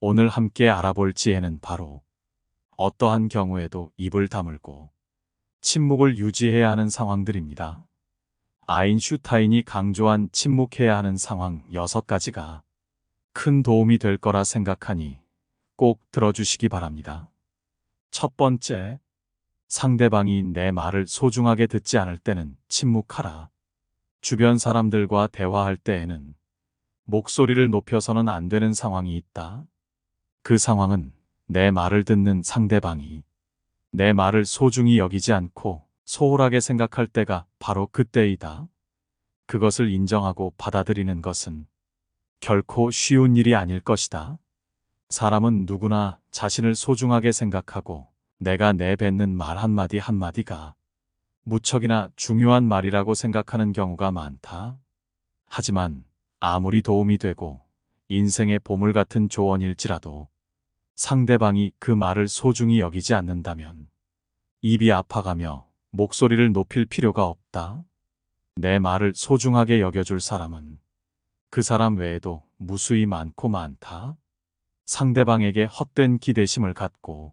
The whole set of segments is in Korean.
오늘 함께 알아볼 지혜는 바로 어떠한 경우에도 입을 다물고 침묵을 유지해야 하는 상황들입니다. 아인슈타인이 강조한 침묵해야 하는 상황 6가지가 큰 도움이 될 거라 생각하니 꼭 들어주시기 바랍니다. 첫 번째, 상대방이 내 말을 소중하게 듣지 않을 때는 침묵하라. 주변 사람들과 대화할 때에는 목소리를 높여서는 안 되는 상황이 있다. 그 상황은 내 말을 듣는 상대방이 내 말을 소중히 여기지 않고 소홀하게 생각할 때가 바로 그때이다. 그것을 인정하고 받아들이는 것은 결코 쉬운 일이 아닐 것이다. 사람은 누구나 자신을 소중하게 생각하고 내가 내뱉는 말 한마디 한마디가 무척이나 중요한 말이라고 생각하는 경우가 많다. 하지만 아무리 도움이 되고 인생의 보물 같은 조언일지라도 상대방이 그 말을 소중히 여기지 않는다면 입이 아파가며 목소리를 높일 필요가 없다. 내 말을 소중하게 여겨줄 사람은 그 사람 외에도 무수히 많고 많다. 상대방에게 헛된 기대심을 갖고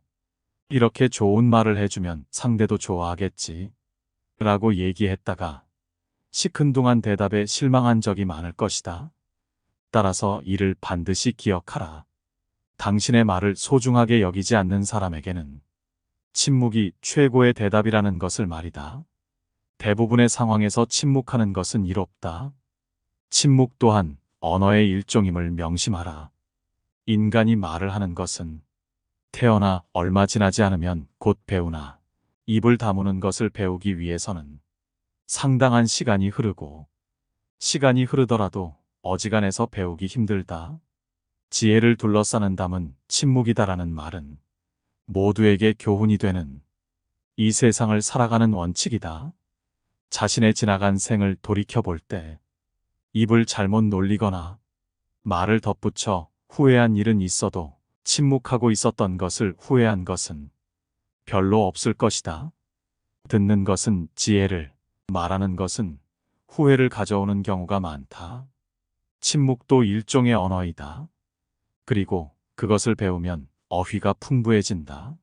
이렇게 좋은 말을 해주면 상대도 좋아하겠지 라고 얘기했다가 시큰둥한 대답에 실망한 적이 많을 것이다. 따라서 이를 반드시 기억하라. 당신의 말을 소중하게 여기지 않는 사람에게는 침묵이 최고의 대답이라는 것을 말이다. 대부분의 상황에서 침묵하는 것은 이롭다. 침묵 또한 언어의 일종임을 명심하라. 인간이 말을 하는 것은 태어나 얼마 지나지 않으면 곧 배우나 입을 다무는 것을 배우기 위해서는 상당한 시간이 흐르고 시간이 흐르더라도 어지간해서 배우기 힘들다. 지혜를 둘러싸는 담은 침묵이다라는 말은 모두에게 교훈이 되는 이 세상을 살아가는 원칙이다. 자신의 지나간 생을 돌이켜볼 때 입을 잘못 놀리거나 말을 덧붙여 후회한 일은 있어도 침묵하고 있었던 것을 후회한 것은 별로 없을 것이다. 듣는 것은 지혜를, 말하는 것은 후회를 가져오는 경우가 많다. 침묵도 일종의 언어이다. 그리고 그것을 배우면 어휘가 풍부해진다.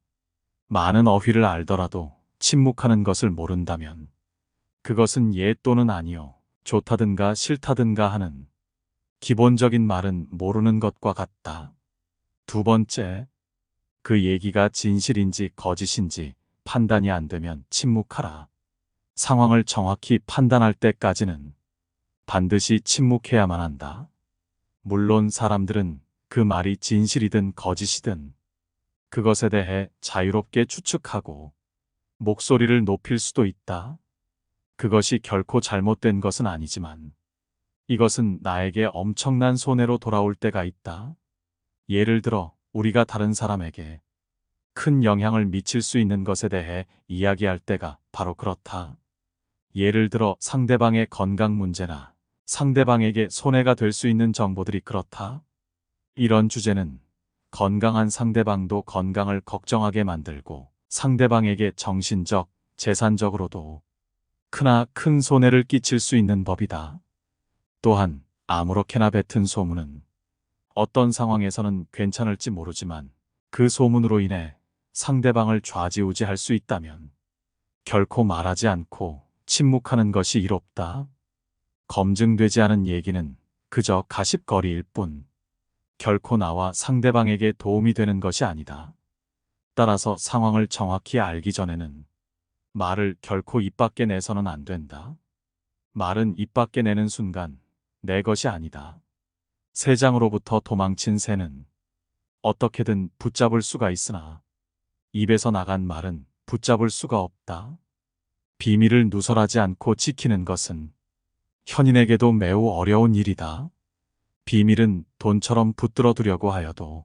많은 어휘를 알더라도 침묵하는 것을 모른다면 그것은 예 또는 아니요, 좋다든가 싫다든가 하는 기본적인 말은 모르는 것과 같다. 두 번째, 그 얘기가 진실인지 거짓인지 판단이 안 되면 침묵하라. 상황을 정확히 판단할 때까지는 반드시 침묵해야만 한다. 물론 사람들은 그 말이 진실이든 거짓이든 그것에 대해 자유롭게 추측하고 목소리를 높일 수도 있다. 그것이 결코 잘못된 것은 아니지만 이것은 나에게 엄청난 손해로 돌아올 때가 있다. 예를 들어 우리가 다른 사람에게 큰 영향을 미칠 수 있는 것에 대해 이야기할 때가 바로 그렇다. 예를 들어 상대방의 건강 문제나 상대방에게 손해가 될 수 있는 정보들이 그렇다. 이런 주제는 건강한 상대방도 건강을 걱정하게 만들고 상대방에게 정신적, 재산적으로도 크나큰 손해를 끼칠 수 있는 법이다. 또한 아무렇게나 뱉은 소문은 어떤 상황에서는 괜찮을지 모르지만 그 소문으로 인해 상대방을 좌지우지할 수 있다면 결코 말하지 않고 침묵하는 것이 이롭다. 검증되지 않은 얘기는 그저 가십거리일 뿐 결코 나와 상대방에게 도움이 되는 것이 아니다. 따라서 상황을 정확히 알기 전에는 말을 결코 입 밖에 내서는 안 된다. 말은 입 밖에 내는 순간 내 것이 아니다. 새장으로부터 도망친 새는 어떻게든 붙잡을 수가 있으나 입에서 나간 말은 붙잡을 수가 없다. 비밀을 누설하지 않고 지키는 것은 현인에게도 매우 어려운 일이다. 비밀은 돈처럼 붙들어 두려고 하여도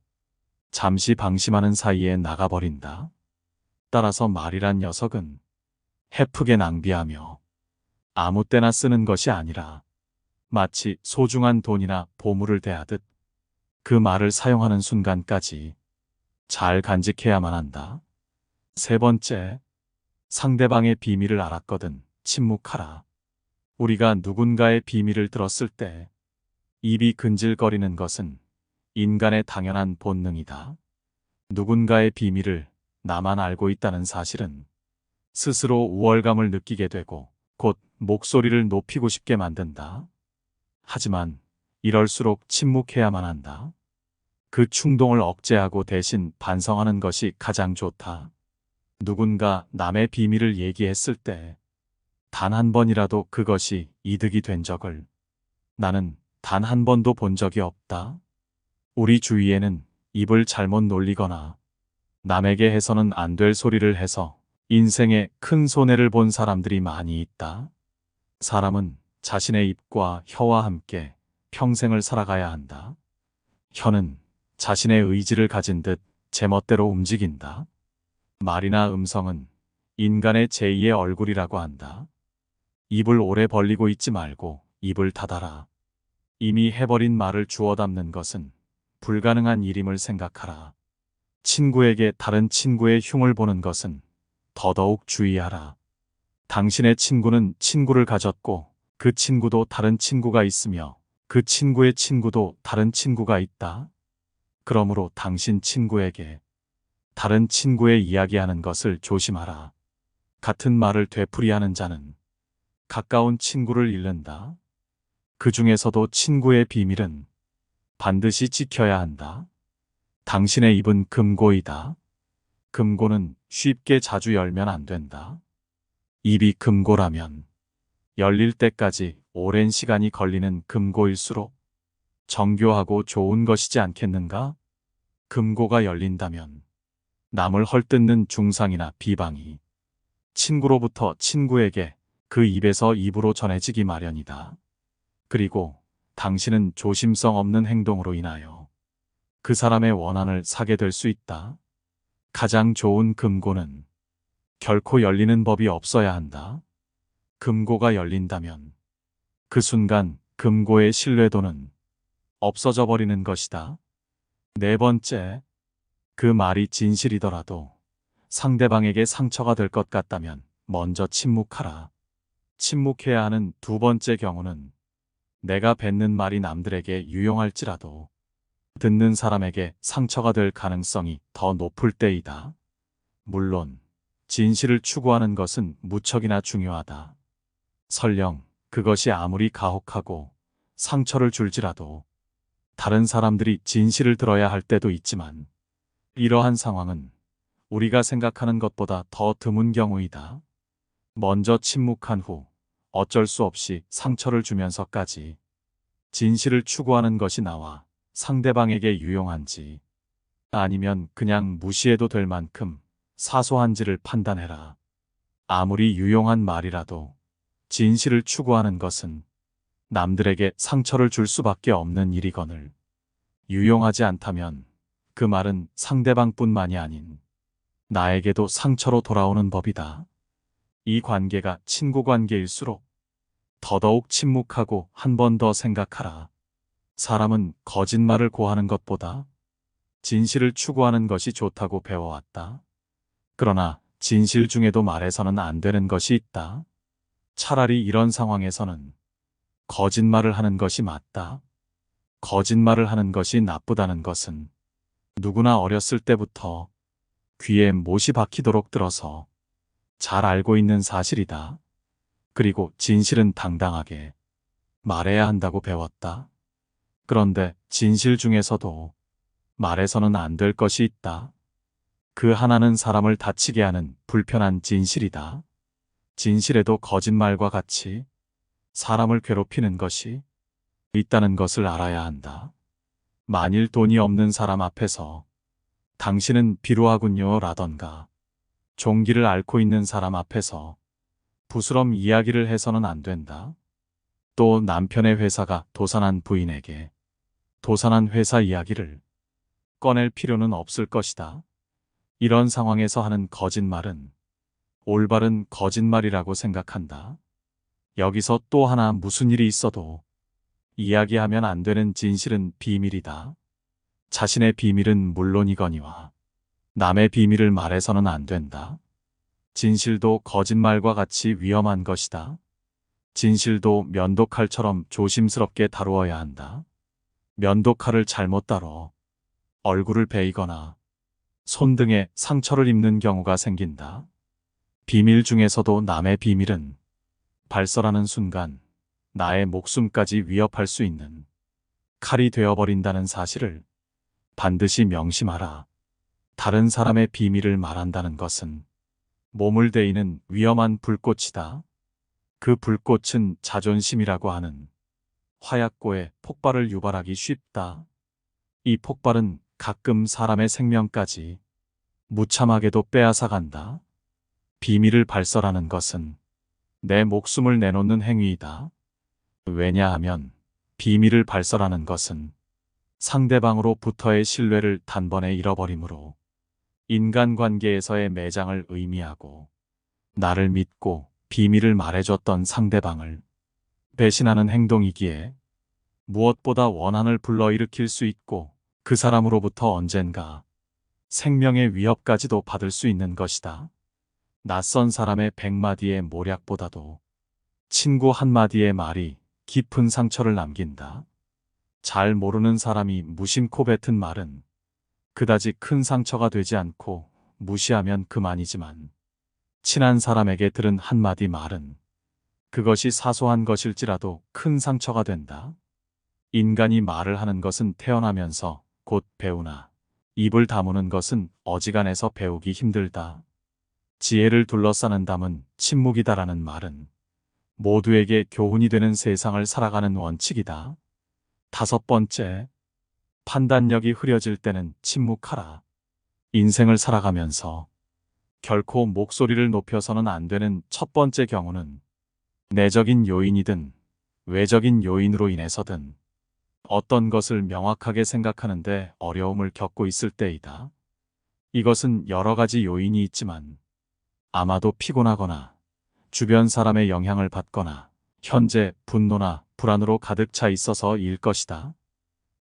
잠시 방심하는 사이에 나가버린다. 따라서 말이란 녀석은 헤프게 낭비하며 아무 때나 쓰는 것이 아니라 마치 소중한 돈이나 보물을 대하듯 그 말을 사용하는 순간까지 잘 간직해야만 한다. 세 번째, 상대방의 비밀을 알았거든 침묵하라. 우리가 누군가의 비밀을 들었을 때 입이 근질거리는 것은 인간의 당연한 본능이다. 누군가의 비밀을 나만 알고 있다는 사실은 스스로 우월감을 느끼게 되고 곧 목소리를 높이고 싶게 만든다. 하지만 이럴수록 침묵해야만 한다. 그 충동을 억제하고 대신 반성하는 것이 가장 좋다. 누군가 남의 비밀을 얘기했을 때 단 한 번이라도 그것이 이득이 된 적을 나는 단 한 번도 본 적이 없다. 우리 주위에는 입을 잘못 놀리거나 남에게 해서는 안 될 소리를 해서 인생에 큰 손해를 본 사람들이 많이 있다. 사람은 자신의 입과 혀와 함께 평생을 살아가야 한다. 혀는 자신의 의지를 가진 듯 제멋대로 움직인다. 말이나 음성은 인간의 제2의 얼굴이라고 한다. 입을 오래 벌리고 있지 말고 입을 닫아라. 이미 해버린 말을 주워 담는 것은 불가능한 일임을 생각하라. 친구에게 다른 친구의 흉을 보는 것은 더더욱 주의하라. 당신의 친구는 친구를 가졌고 그 친구도 다른 친구가 있으며 그 친구의 친구도 다른 친구가 있다. 그러므로 당신 친구에게 다른 친구의 이야기하는 것을 조심하라. 같은 말을 되풀이하는 자는 가까운 친구를 잃는다. 그 중에서도 친구의 비밀은 반드시 지켜야 한다. 당신의 입은 금고이다. 금고는 쉽게 자주 열면 안 된다. 입이 금고라면 열릴 때까지 오랜 시간이 걸리는 금고일수록 정교하고 좋은 것이지 않겠는가? 금고가 열린다면 남을 헐뜯는 중상이나 비방이 친구로부터 친구에게 그 입에서 입으로 전해지기 마련이다. 그리고 당신은 조심성 없는 행동으로 인하여 그 사람의 원한을 사게 될 수 있다. 가장 좋은 금고는 결코 열리는 법이 없어야 한다. 금고가 열린다면 그 순간 금고의 신뢰도는 없어져 버리는 것이다. 네 번째, 그 말이 진실이더라도 상대방에게 상처가 될 것 같다면 먼저 침묵하라. 침묵해야 하는 두 번째 경우는 내가 뱉는 말이 남들에게 유용할지라도 듣는 사람에게 상처가 될 가능성이 더 높을 때이다. 물론 진실을 추구하는 것은 무척이나 중요하다. 설령 그것이 아무리 가혹하고 상처를 줄지라도 다른 사람들이 진실을 들어야 할 때도 있지만 이러한 상황은 우리가 생각하는 것보다 더 드문 경우이다. 먼저 침묵한 후 어쩔 수 없이 상처를 주면서까지 진실을 추구하는 것이 나와 상대방에게 유용한지 아니면 그냥 무시해도 될 만큼 사소한지를 판단해라. 아무리 유용한 말이라도 진실을 추구하는 것은 남들에게 상처를 줄 수밖에 없는 일이거늘 유용하지 않다면 그 말은 상대방뿐만이 아닌 나에게도 상처로 돌아오는 법이다. 이 관계가 친구 관계일수록 더더욱 침묵하고 한 번 더 생각하라. 사람은 거짓말을 고하는 것보다 진실을 추구하는 것이 좋다고 배워왔다. 그러나 진실 중에도 말해서는 안 되는 것이 있다. 차라리 이런 상황에서는 거짓말을 하는 것이 맞다. 거짓말을 하는 것이 나쁘다는 것은 누구나 어렸을 때부터 귀에 못이 박히도록 들어서 잘 알고 있는 사실이다. 그리고 진실은 당당하게 말해야 한다고 배웠다. 그런데 진실 중에서도 말해서는 안 될 것이 있다. 그 하나는 사람을 다치게 하는 불편한 진실이다. 진실에도 거짓말과 같이 사람을 괴롭히는 것이 있다는 것을 알아야 한다. 만일 돈이 없는 사람 앞에서 당신은 비루하군요 라던가 종기를 앓고 있는 사람 앞에서 부스럼 이야기를 해서는 안 된다. 또 남편의 회사가 도산한 부인에게 도산한 회사 이야기를 꺼낼 필요는 없을 것이다. 이런 상황에서 하는 거짓말은 올바른 거짓말이라고 생각한다. 여기서 또 하나 무슨 일이 있어도 이야기하면 안 되는 진실은 비밀이다. 자신의 비밀은 물론이거니와 남의 비밀을 말해서는 안 된다. 진실도 거짓말과 같이 위험한 것이다. 진실도 면도칼처럼 조심스럽게 다루어야 한다. 면도칼을 잘못 다뤄 얼굴을 베이거나 손 등에 상처를 입는 경우가 생긴다. 비밀 중에서도 남의 비밀은 발설하는 순간 나의 목숨까지 위협할 수 있는 칼이 되어버린다는 사실을 반드시 명심하라. 다른 사람의 비밀을 말한다는 것은 몸을 데이는 위험한 불꽃이다. 그 불꽃은 자존심이라고 하는 화약고에 폭발을 유발하기 쉽다. 이 폭발은 가끔 사람의 생명까지 무참하게도 빼앗아간다. 비밀을 발설하는 것은 내 목숨을 내놓는 행위이다. 왜냐하면 비밀을 발설하는 것은 상대방으로부터의 신뢰를 단번에 잃어버리므로 인간관계에서의 매장을 의미하고 나를 믿고 비밀을 말해줬던 상대방을 배신하는 행동이기에 무엇보다 원한을 불러일으킬 수 있고 그 사람으로부터 언젠가 생명의 위협까지도 받을 수 있는 것이다. 낯선 사람의 100마디의 모략보다도 친구 한마디의 말이 깊은 상처를 남긴다. 잘 모르는 사람이 무심코 뱉은 말은 그다지 큰 상처가 되지 않고 무시하면 그만이지만 친한 사람에게 들은 한마디 말은 그것이 사소한 것일지라도 큰 상처가 된다. 인간이 말을 하는 것은 태어나면서 곧 배우나 입을 다무는 것은 어지간해서 배우기 힘들다. 지혜를 둘러싸는 담은 침묵이다라는 말은 모두에게 교훈이 되는 세상을 살아가는 원칙이다. 5번째, 판단력이 흐려질 때는 침묵하라. 인생을 살아가면서 결코 목소리를 높여서는 안 되는 첫 번째 경우는 내적인 요인이든 외적인 요인으로 인해서든 어떤 것을 명확하게 생각하는데 어려움을 겪고 있을 때이다. 이것은 여러 가지 요인이 있지만 아마도 피곤하거나 주변 사람의 영향을 받거나 현재 분노나 불안으로 가득 차 있어서일 것이다.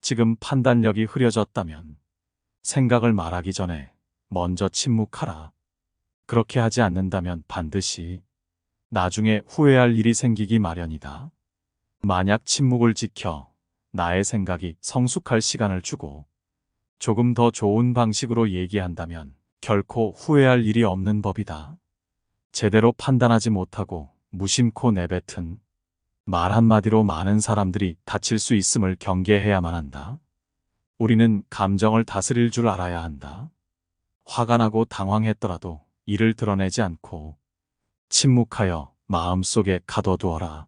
지금 판단력이 흐려졌다면 생각을 말하기 전에 먼저 침묵하라. 그렇게 하지 않는다면 반드시 나중에 후회할 일이 생기기 마련이다. 만약 침묵을 지켜 나의 생각이 성숙할 시간을 주고 조금 더 좋은 방식으로 얘기한다면 결코 후회할 일이 없는 법이다. 제대로 판단하지 못하고 무심코 내뱉은 말 한마디로 많은 사람들이 다칠 수 있음을 경계해야만 한다. 우리는 감정을 다스릴 줄 알아야 한다. 화가 나고 당황했더라도 이를 드러내지 않고 침묵하여 마음속에 가둬두어라.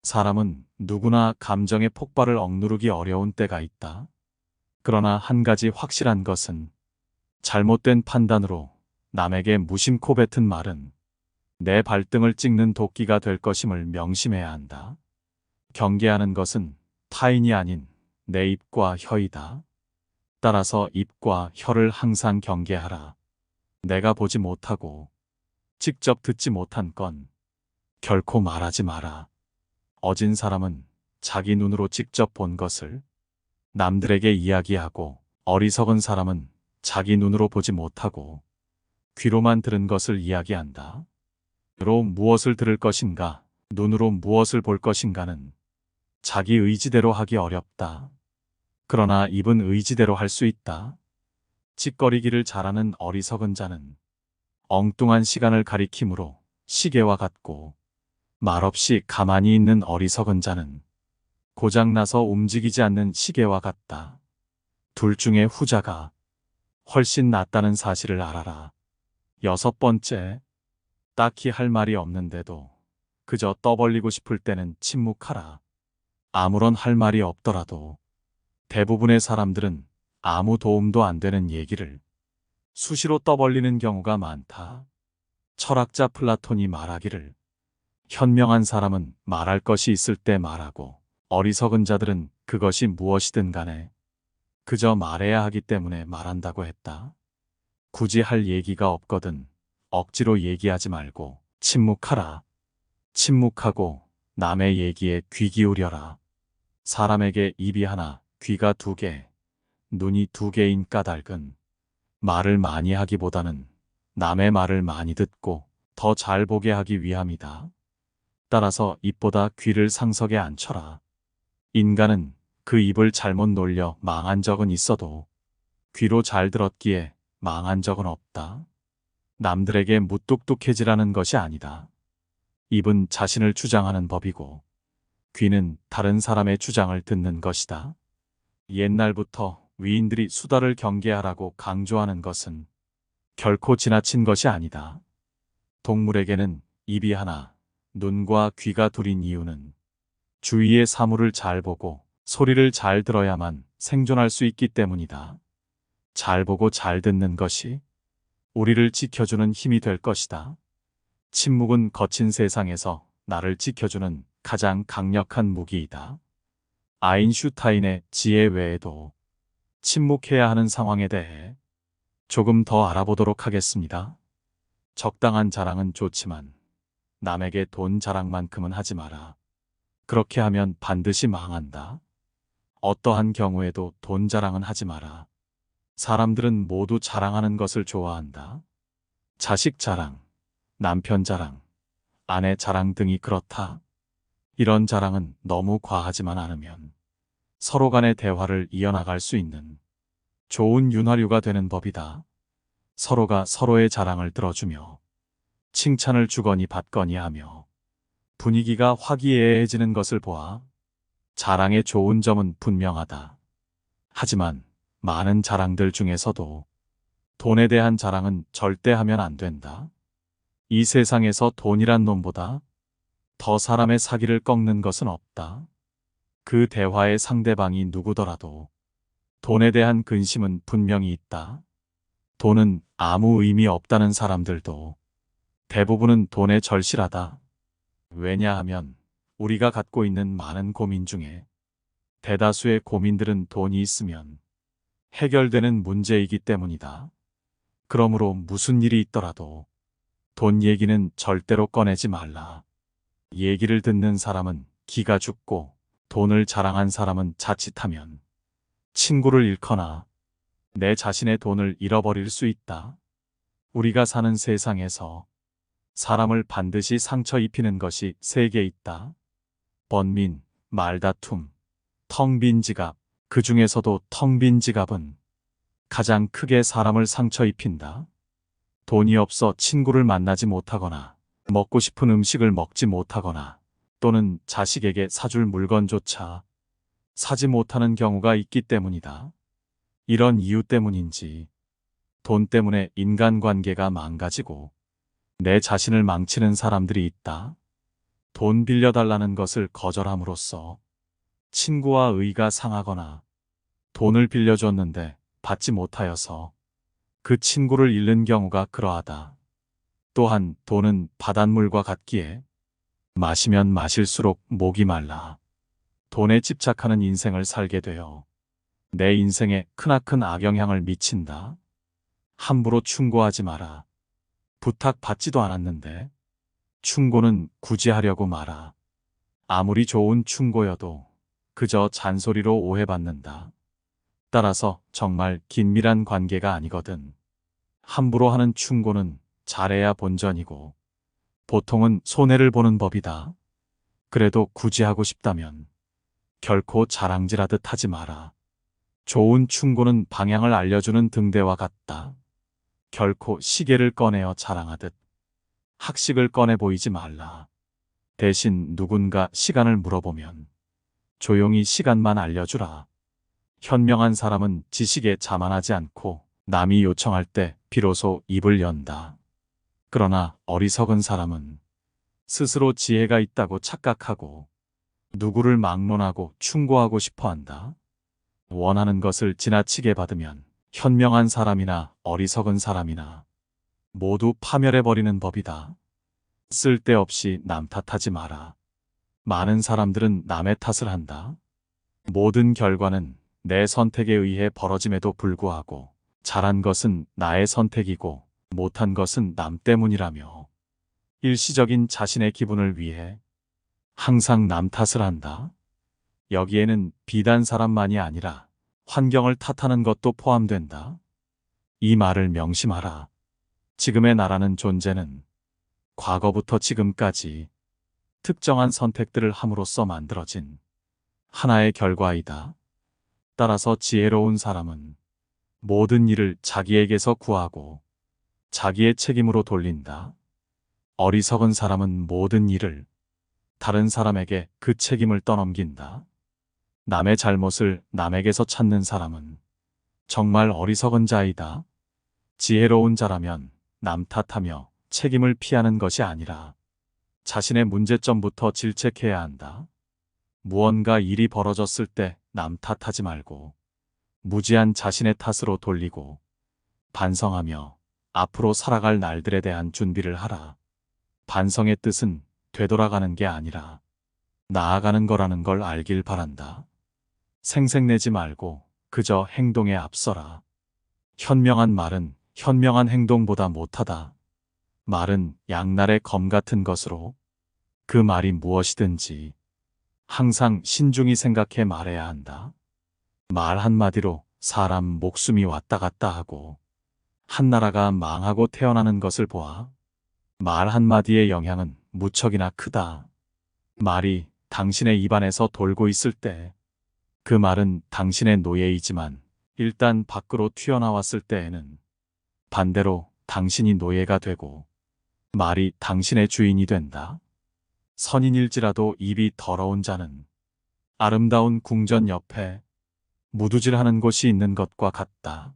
사람은 누구나 감정의 폭발을 억누르기 어려운 때가 있다. 그러나 한 가지 확실한 것은 잘못된 판단으로 남에게 무심코 뱉은 말은 내 발등을 찍는 도끼가 될 것임을 명심해야 한다. 경계하는 것은 타인이 아닌 내 입과 혀이다. 따라서 입과 혀를 항상 경계하라. 내가 보지 못하고 직접 듣지 못한 건 결코 말하지 마라. 어진 사람은 자기 눈으로 직접 본 것을 남들에게 이야기하고 어리석은 사람은 자기 눈으로 보지 못하고 귀로만 들은 것을 이야기한다. 귀로 무엇을 들을 것인가, 눈으로 무엇을 볼 것인가는 자기 의지대로 하기 어렵다. 그러나 입은 의지대로 할 수 있다. 짓거리기를 잘하는 어리석은 자는 엉뚱한 시간을 가리키므로 시계와 같고 말없이 가만히 있는 어리석은 자는 고장나서 움직이지 않는 시계와 같다. 둘 중에 후자가 훨씬 낫다는 사실을 알아라. 6번째, 딱히 할 말이 없는데도 그저 떠벌리고 싶을 때는 침묵하라. 아무런 할 말이 없더라도 대부분의 사람들은 아무 도움도 안 되는 얘기를 수시로 떠벌리는 경우가 많다. 철학자 플라톤이 말하기를 현명한 사람은 말할 것이 있을 때 말하고 어리석은 자들은 그것이 무엇이든 간에 그저 말해야 하기 때문에 말한다고 했다. 굳이 할 얘기가 없거든 억지로 얘기하지 말고 침묵하라. 침묵하고 남의 얘기에 귀 기울여라. 사람에게 입이 하나, 귀가 2개, 눈이 2개인 까닭은 말을 많이 하기보다는 남의 말을 많이 듣고 더 잘 보게 하기 위함이다. 따라서 입보다 귀를 상석에 앉혀라. 인간은 그 입을 잘못 놀려 망한 적은 있어도 귀로 잘 들었기에 망한 적은 없다. 남들에게 무뚝뚝해지라는 것이 아니다. 입은 자신을 주장하는 법이고 귀는 다른 사람의 주장을 듣는 것이다. 옛날부터 위인들이 수다를 경계하라고 강조하는 것은 결코 지나친 것이 아니다. 동물에게는 입이 하나, 눈과 귀가 둘인 이유는 주위의 사물을 잘 보고 소리를 잘 들어야만 생존할 수 있기 때문이다. 잘 보고 잘 듣는 것이 우리를 지켜주는 힘이 될 것이다. 침묵은 거친 세상에서 나를 지켜주는 가장 강력한 무기이다. 아인슈타인의 지혜 외에도 침묵해야 하는 상황에 대해 조금 더 알아보도록 하겠습니다. 적당한 자랑은 좋지만 남에게 돈 자랑만큼은 하지 마라. 그렇게 하면 반드시 망한다. 어떠한 경우에도 돈 자랑은 하지 마라. 사람들은 모두 자랑하는 것을 좋아한다. 자식 자랑, 남편 자랑, 아내 자랑 등이 그렇다. 이런 자랑은 너무 과하지만 않으면 서로 간의 대화를 이어나갈 수 있는 좋은 윤활유가 되는 법이다. 서로가 서로의 자랑을 들어주며 칭찬을 주거니 받거니 하며 분위기가 화기애애해지는 것을 보아 자랑의 좋은 점은 분명하다. 하지만 많은 자랑들 중에서도 돈에 대한 자랑은 절대 하면 안 된다. 이 세상에서 돈이란 놈보다 더 사람의 사기를 꺾는 것은 없다. 그 대화의 상대방이 누구더라도 돈에 대한 근심은 분명히 있다. 돈은 아무 의미 없다는 사람들도 대부분은 돈에 절실하다. 왜냐하면 우리가 갖고 있는 많은 고민 중에 대다수의 고민들은 돈이 있으면 해결되는 문제이기 때문이다. 그러므로 무슨 일이 있더라도 돈 얘기는 절대로 꺼내지 말라. 얘기를 듣는 사람은 기가 죽고 돈을 자랑한 사람은 자칫하면 친구를 잃거나 내 자신의 돈을 잃어버릴 수 있다. 우리가 사는 세상에서 사람을 반드시 상처 입히는 것이 세 개 있다. 번민, 말다툼, 텅 빈 지갑. 그 중에서도 텅 빈 지갑은 가장 크게 사람을 상처 입힌다. 돈이 없어 친구를 만나지 못하거나 먹고 싶은 음식을 먹지 못하거나 또는 자식에게 사줄 물건조차 사지 못하는 경우가 있기 때문이다. 이런 이유 때문인지 돈 때문에 인간관계가 망가지고 내 자신을 망치는 사람들이 있다. 돈 빌려달라는 것을 거절함으로써 친구와 의가 상하거나 돈을 빌려줬는데 받지 못하여서 그 친구를 잃는 경우가 그러하다. 또한 돈은 바닷물과 같기에 마시면 마실수록 목이 말라 돈에 집착하는 인생을 살게 되어 내 인생에 크나큰 악영향을 미친다. 함부로 충고하지 마라. 부탁받지도 않았는데 충고는 굳이 하려고 마라. 아무리 좋은 충고여도 그저 잔소리로 오해받는다. 따라서 정말 긴밀한 관계가 아니거든 함부로 하는 충고는 잘해야 본전이고 보통은 손해를 보는 법이다. 그래도 굳이 하고 싶다면 결코 자랑질하듯 하지 마라. 좋은 충고는 방향을 알려주는 등대와 같다. 결코 시계를 꺼내어 자랑하듯 학식을 꺼내 보이지 말라. 대신 누군가 시간을 물어보면 조용히 시간만 알려주라. 현명한 사람은 지식에 자만하지 않고 남이 요청할 때 비로소 입을 연다. 그러나 어리석은 사람은 스스로 지혜가 있다고 착각하고 누구를 막론하고 충고하고 싶어 한다. 원하는 것을 지나치게 받으면 현명한 사람이나 어리석은 사람이나 모두 파멸해버리는 법이다. 쓸데없이 남 탓하지 마라. 많은 사람들은 남의 탓을 한다. 모든 결과는 내 선택에 의해 벌어짐에도 불구하고 잘한 것은 나의 선택이고 못한 것은 남 때문이라며 일시적인 자신의 기분을 위해 항상 남 탓을 한다. 여기에는 비단 사람만이 아니라 환경을 탓하는 것도 포함된다. 이 말을 명심하라. 지금의 나라는 존재는 과거부터 지금까지 특정한 선택들을 함으로써 만들어진 하나의 결과이다. 따라서 지혜로운 사람은 모든 일을 자기에게서 구하고 자기의 책임으로 돌린다. 어리석은 사람은 모든 일을 다른 사람에게 그 책임을 떠넘긴다. 남의 잘못을 남에게서 찾는 사람은 정말 어리석은 자이다. 지혜로운 자라면 남 탓하며 책임을 피하는 것이 아니라 자신의 문제점부터 질책해야 한다. 무언가 일이 벌어졌을 때 남 탓하지 말고 무지한 자신의 탓으로 돌리고 반성하며 앞으로 살아갈 날들에 대한 준비를 하라. 반성의 뜻은 되돌아가는 게 아니라 나아가는 거라는 걸 알길 바란다. 생색내지 말고 그저 행동에 앞서라. 현명한 말은 현명한 행동보다 못하다. 말은 양날의 검 같은 것으로 그 말이 무엇이든지 항상 신중히 생각해 말해야 한다. 말 한마디로 사람 목숨이 왔다 갔다 하고 한 나라가 망하고 태어나는 것을 보아 말 한마디의 영향은 무척이나 크다. 말이 당신의 입안에서 돌고 있을 때 그 말은 당신의 노예이지만 일단 밖으로 튀어나왔을 때에는 반대로 당신이 노예가 되고 말이 당신의 주인이 된다. 선인일지라도 입이 더러운 자는 아름다운 궁전 옆에 무두질하는 곳이 있는 것과 같다.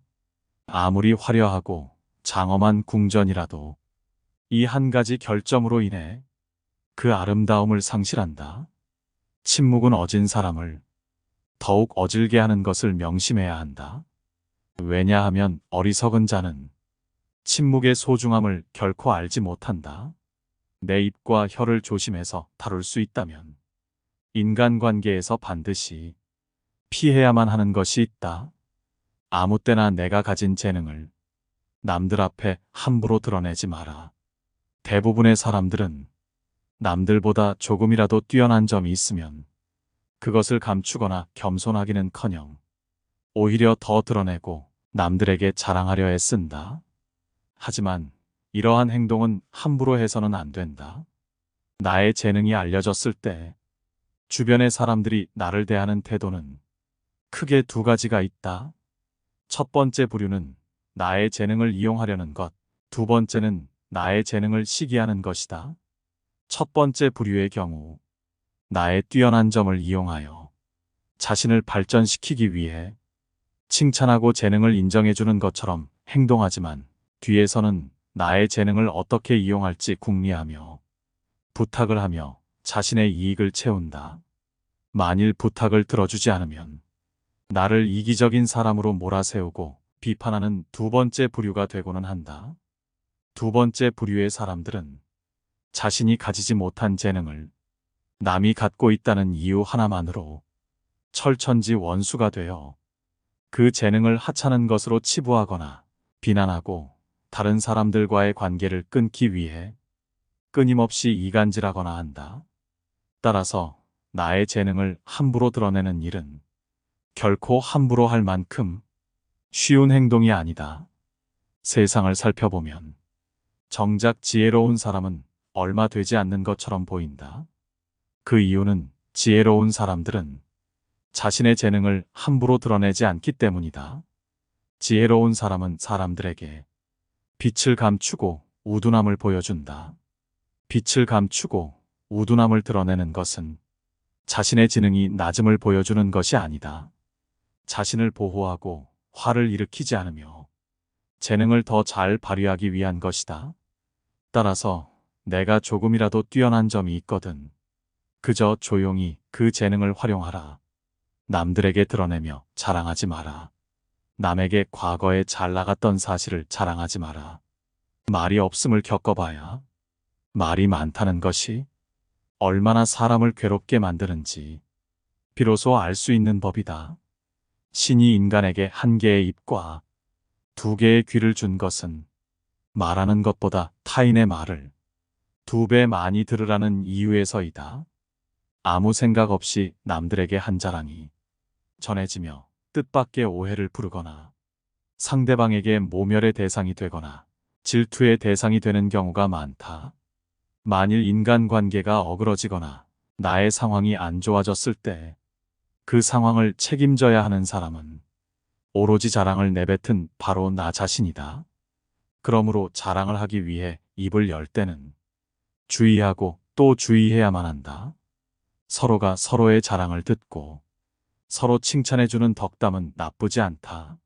아무리 화려하고 장엄한 궁전이라도 이 한 가지 결점으로 인해 그 아름다움을 상실한다. 침묵은 어진 사람을 더욱 어질게 하는 것을 명심해야 한다. 왜냐하면 어리석은 자는 침묵의 소중함을 결코 알지 못한다. 내 입과 혀를 조심해서 다룰 수 있다면 인간관계에서 반드시 피해야만 하는 것이 있다. 아무 때나 내가 가진 재능을 남들 앞에 함부로 드러내지 마라. 대부분의 사람들은 남들보다 조금이라도 뛰어난 점이 있으면 그것을 감추거나 겸손하기는커녕 오히려 더 드러내고 남들에게 자랑하려 애쓴다. 하지만 이러한 행동은 함부로 해서는 안 된다. 나의 재능이 알려졌을 때 주변의 사람들이 나를 대하는 태도는 크게 두 가지가 있다. 첫 번째 부류는 나의 재능을 이용하려는 것, 두 번째는 나의 재능을 시기하는 것이다. 첫 번째 부류의 경우 나의 뛰어난 점을 이용하여 자신을 발전시키기 위해 칭찬하고 재능을 인정해주는 것처럼 행동하지만 뒤에서는 나의 재능을 어떻게 이용할지 궁리하며 부탁을 하며 자신의 이익을 채운다. 만일 부탁을 들어주지 않으면 나를 이기적인 사람으로 몰아세우고 비판하는 두 번째 부류가 되고는 한다. 두 번째 부류의 사람들은 자신이 가지지 못한 재능을 남이 갖고 있다는 이유 하나만으로 철천지 원수가 되어 그 재능을 하찮은 것으로 치부하거나 비난하고 다른 사람들과의 관계를 끊기 위해 끊임없이 이간질하거나 한다. 따라서 나의 재능을 함부로 드러내는 일은 결코 함부로 할 만큼 쉬운 행동이 아니다. 세상을 살펴보면 정작 지혜로운 사람은 얼마 되지 않는 것처럼 보인다. 그 이유는 지혜로운 사람들은 자신의 재능을 함부로 드러내지 않기 때문이다. 지혜로운 사람은 사람들에게 빛을 감추고 우둔함을 보여준다. 빛을 감추고 우둔함을 드러내는 것은 자신의 지능이 낮음을 보여주는 것이 아니다. 자신을 보호하고 화를 일으키지 않으며 재능을 더 잘 발휘하기 위한 것이다. 따라서 내가 조금이라도 뛰어난 점이 있거든 그저 조용히 그 재능을 활용하라. 남들에게 드러내며 자랑하지 마라. 남에게 과거에 잘 나갔던 사실을 자랑하지 마라. 말이 없음을 겪어봐야 말이 많다는 것이 얼마나 사람을 괴롭게 만드는지 비로소 알 수 있는 법이다. 신이 인간에게 한 개의 입과 두 개의 귀를 준 것은 말하는 것보다 타인의 말을 두 배 많이 들으라는 이유에서이다. 아무 생각 없이 남들에게 한 자랑이 전해지며 뜻밖의 오해를 부르거나 상대방에게 모멸의 대상이 되거나 질투의 대상이 되는 경우가 많다. 만일 인간관계가 어그러지거나 나의 상황이 안 좋아졌을 때 그 상황을 책임져야 하는 사람은 오로지 자랑을 내뱉은 바로 나 자신이다. 그러므로 자랑을 하기 위해 입을 열 때는 주의하고 또 주의해야만 한다. 서로가 서로의 자랑을 듣고 서로 칭찬해주는 덕담은 나쁘지 않다.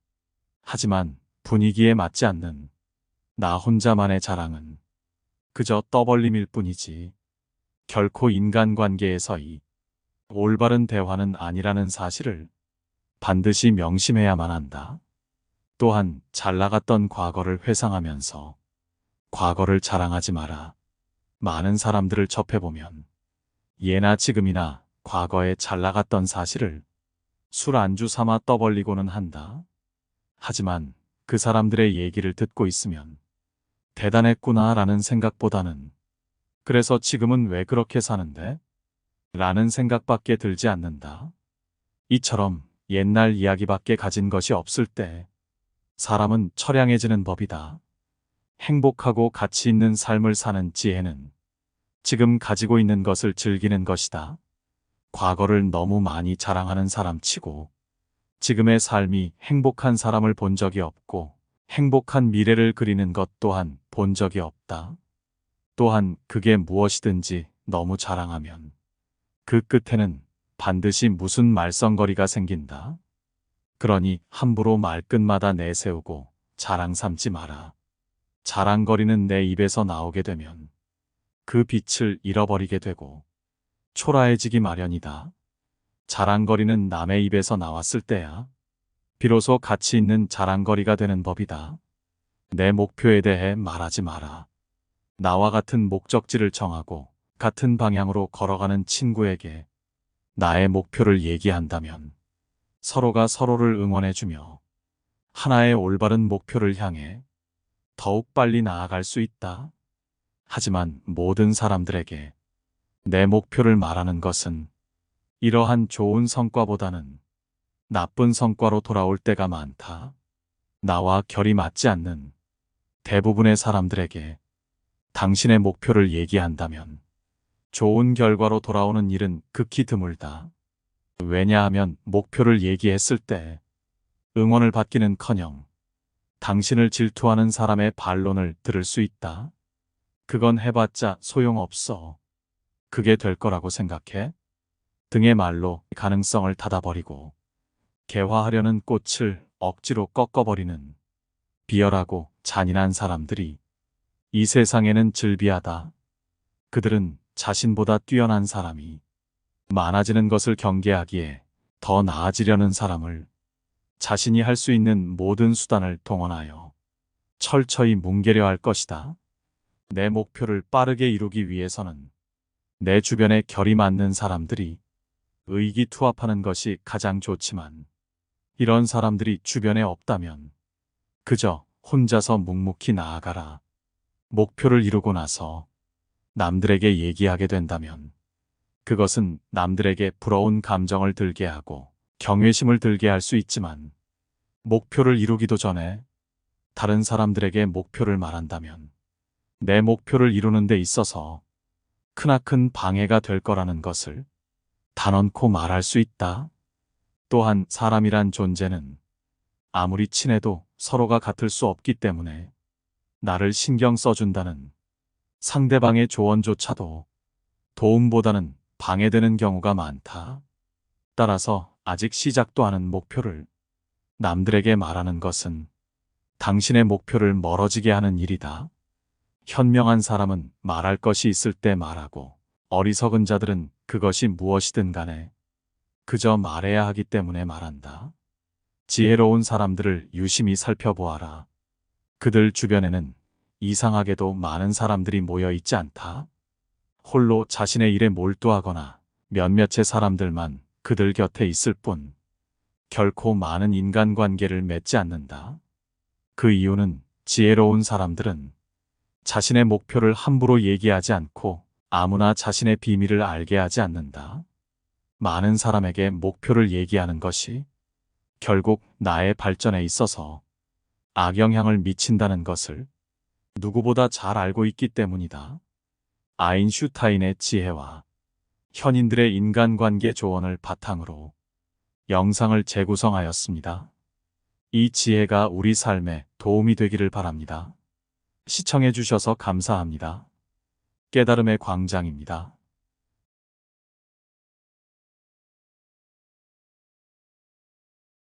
하지만 분위기에 맞지 않는 나 혼자만의 자랑은 그저 떠벌림일 뿐이지 결코 인간관계에서의 올바른 대화는 아니라는 사실을 반드시 명심해야만 한다. 또한 잘 나갔던 과거를 회상하면서 과거를 자랑하지 마라. 많은 사람들을 접해보면 예나 지금이나 과거에 잘 나갔던 사실을 술 안주 삼아 떠벌리고는 한다. 하지만 그 사람들의 얘기를 듣고 있으면 대단했구나 라는 생각보다는 그래서 지금은 왜 그렇게 사는데? 라는 생각밖에 들지 않는다. 이처럼 옛날 이야기밖에 가진 것이 없을 때 사람은 처량해지는 법이다. 행복하고 가치 있는 삶을 사는 지혜는 지금 가지고 있는 것을 즐기는 것이다. 과거를 너무 많이 자랑하는 사람 치고 지금의 삶이 행복한 사람을 본 적이 없고 행복한 미래를 그리는 것 또한 본 적이 없다. 또한 그게 무엇이든지 너무 자랑하면 그 끝에는 반드시 무슨 말썽거리가 생긴다. 그러니 함부로 말끝마다 내세우고 자랑 삼지 마라. 자랑거리는 내 입에서 나오게 되면 그 빛을 잃어버리게 되고 초라해지기 마련이다. 자랑거리는 남의 입에서 나왔을 때야 비로소 가치 있는 자랑거리가 되는 법이다. 내 목표에 대해 말하지 마라. 나와 같은 목적지를 정하고 같은 방향으로 걸어가는 친구에게 나의 목표를 얘기한다면 서로가 서로를 응원해주며 하나의 올바른 목표를 향해 더욱 빨리 나아갈 수 있다. 하지만 모든 사람들에게 내 목표를 말하는 것은 이러한 좋은 성과보다는 나쁜 성과로 돌아올 때가 많다. 나와 결이 맞지 않는 대부분의 사람들에게 당신의 목표를 얘기한다면 좋은 결과로 돌아오는 일은 극히 드물다. 왜냐하면 목표를 얘기했을 때 응원을 받기는커녕 당신을 질투하는 사람의 반론을 들을 수 있다. 그건 해봤자 소용없어. 그게 될 거라고 생각해? 등의 말로 가능성을 닫아버리고 개화하려는 꽃을 억지로 꺾어버리는 비열하고 잔인한 사람들이 이 세상에는 즐비하다. 그들은 자신보다 뛰어난 사람이 많아지는 것을 경계하기에 더 나아지려는 사람을 자신이 할 수 있는 모든 수단을 동원하여 철저히 뭉개려 할 것이다. 내 목표를 빠르게 이루기 위해서는 내 주변에 결이 맞는 사람들이 의기투합하는 것이 가장 좋지만 이런 사람들이 주변에 없다면 그저 혼자서 묵묵히 나아가라. 목표를 이루고 나서 남들에게 얘기하게 된다면 그것은 남들에게 부러운 감정을 들게 하고 경외심을 들게 할 수 있지만 목표를 이루기도 전에 다른 사람들에게 목표를 말한다면 내 목표를 이루는 데 있어서 크나큰 방해가 될 거라는 것을 단언코 말할 수 있다. 또한 사람이란 존재는 아무리 친해도 서로가 같을 수 없기 때문에 나를 신경 써준다는 상대방의 조언조차도 도움보다는 방해되는 경우가 많다. 따라서 아직 시작도 않은 목표를 남들에게 말하는 것은 당신의 목표를 멀어지게 하는 일이다. 현명한 사람은 말할 것이 있을 때 말하고 어리석은 자들은 그것이 무엇이든 간에 그저 말해야 하기 때문에 말한다. 지혜로운 사람들을 유심히 살펴보아라. 그들 주변에는 이상하게도 많은 사람들이 모여 있지 않다. 홀로 자신의 일에 몰두하거나 몇몇의 사람들만 그들 곁에 있을 뿐 결코 많은 인간관계를 맺지 않는다. 그 이유는 지혜로운 사람들은 자신의 목표를 함부로 얘기하지 않고 아무나 자신의 비밀을 알게 하지 않는다. 많은 사람에게 목표를 얘기하는 것이 결국 나의 발전에 있어서 악영향을 미친다는 것을 누구보다 잘 알고 있기 때문이다. 아인슈타인의 지혜와 현인들의 인간관계 조언을 바탕으로 영상을 재구성하였습니다. 이 지혜가 우리 삶에 도움이 되기를 바랍니다. 시청해 주셔서 감사합니다. 깨달음의 광장입니다.